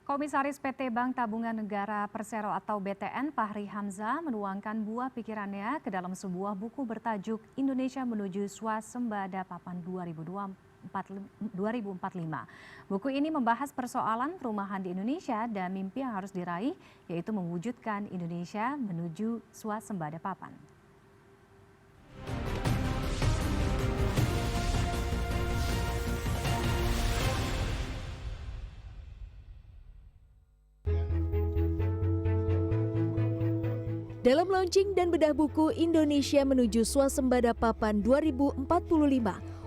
Komisaris PT Bank Tabungan Negara Persero atau BTN Fahri Hamzah menuangkan buah pikirannya ke dalam sebuah buku bertajuk Indonesia Menuju Swasembada Papan 2045. Buku ini membahas persoalan perumahan di Indonesia dan mimpi yang harus diraih, yaitu mewujudkan Indonesia menuju swasembada papan. Dalam launching dan bedah buku Indonesia Menuju Swasembada Papan 2045,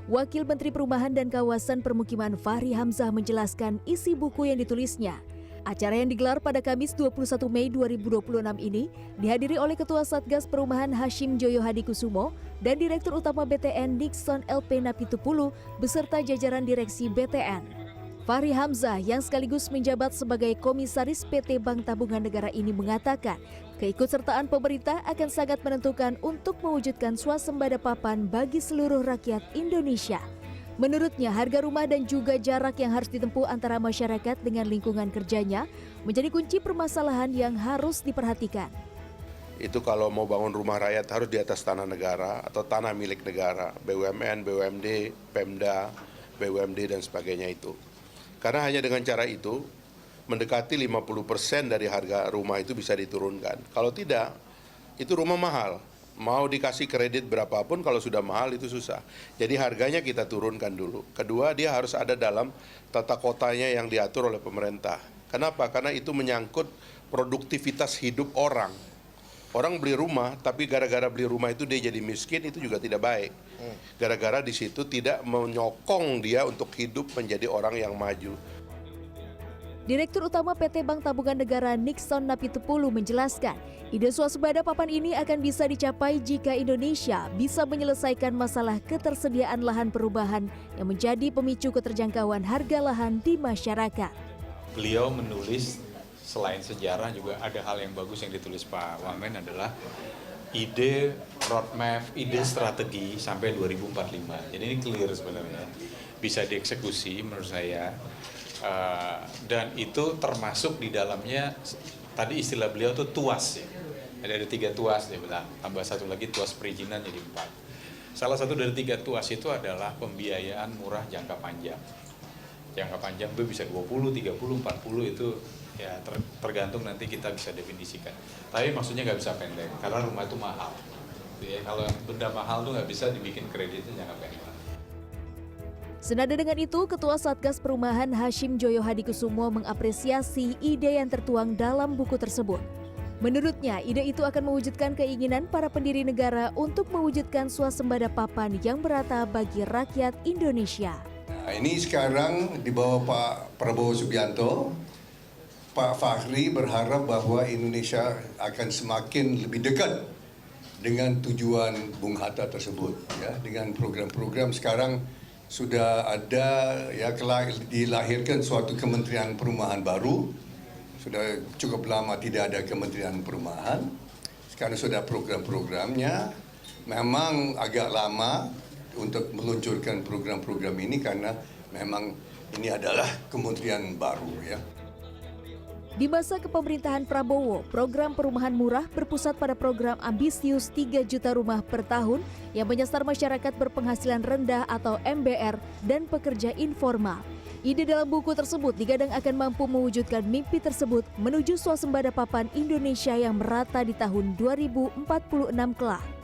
Wakil Menteri Perumahan dan Kawasan Permukiman Fahri Hamzah menjelaskan isi buku yang ditulisnya. Acara yang digelar pada Kamis 21 Mei 2026 ini dihadiri oleh Ketua Satgas Perumahan Hashim Joyo Hadikusumo dan Direktur Utama BTN Nixon LP Napitupulu beserta jajaran direksi BTN. Fahri Hamzah yang sekaligus menjabat sebagai Komisaris PT Bank Tabungan Negara ini mengatakan keikutsertaan pemerintah akan sangat menentukan untuk mewujudkan swasembada papan bagi seluruh rakyat Indonesia. Menurutnya, harga rumah dan juga jarak yang harus ditempuh antara masyarakat dengan lingkungan kerjanya menjadi kunci permasalahan yang harus diperhatikan. Itu kalau mau bangun rumah rakyat harus di atas tanah negara atau tanah milik negara, BUMN, BUMD, Pemda, BUMD dan sebagainya itu. Karena hanya dengan cara itu, mendekati 50% dari harga rumah itu bisa diturunkan. Kalau tidak, itu rumah mahal. Mau dikasih kredit berapapun, kalau sudah mahal itu susah. Jadi harganya kita turunkan dulu. Kedua, dia harus ada dalam tata kotanya yang diatur oleh pemerintah. Kenapa? Karena itu menyangkut produktivitas hidup orang. Orang beli rumah, tapi gara-gara beli rumah itu dia jadi miskin, itu juga tidak baik. Gara-gara di situ tidak menyokong dia untuk hidup menjadi orang yang maju. Direktur Utama PT Bank Tabungan Negara Nixon Napitupulu menjelaskan, ide swasembada papan ini akan bisa dicapai jika Indonesia bisa menyelesaikan masalah ketersediaan lahan perubahan yang menjadi pemicu keterjangkauan harga lahan di masyarakat. Beliau menulis selain sejarah juga ada hal yang bagus yang ditulis Pak Wamen adalah ide roadmap, ide strategi sampai 2045. Jadi ini clear sebenarnya, bisa dieksekusi menurut saya. Dan itu termasuk di dalamnya, tadi istilah beliau itu tuas ya. Ada 3 tuas dia bilang, tambah satu lagi tuas perizinan jadi 4. Salah satu dari 3 tuas itu adalah pembiayaan murah jangka panjang. Jangka panjang itu bisa 20, 30, 40 itu ya tergantung nanti kita bisa definisikan. Tapi maksudnya nggak bisa pendek, karena rumah itu mahal. Ya, kalau benda mahal tuh nggak bisa dibikin kreditnya jangka pendek. Senada dengan itu, Ketua Satgas Perumahan Hashim Joyo Hadikusumo mengapresiasi ide yang tertuang dalam buku tersebut. Menurutnya, ide itu akan mewujudkan keinginan para pendiri negara untuk mewujudkan swasembada papan yang merata bagi rakyat Indonesia. Nah, ini sekarang di bawah Pak Prabowo Subianto, Pak Fahri berharap bahwa Indonesia akan semakin lebih dekat dengan tujuan Bung Hatta tersebut. Ya, dengan program-program sekarang sudah ada, ya, dilahirkan suatu Kementerian Perumahan baru. Sudah cukup lama tidak ada Kementerian Perumahan. Sekarang sudah program-programnya. Memang agak lama untuk meluncurkan program-program ini karena memang ini adalah kementerian baru, ya. Di masa kepemerintahan Prabowo, program perumahan murah berpusat pada program ambisius 3 juta rumah per tahun yang menyasar masyarakat berpenghasilan rendah atau MBR dan pekerja informal. Ide dalam buku tersebut digadang akan mampu mewujudkan mimpi tersebut menuju swasembada papan Indonesia yang merata di tahun 2046 kelak.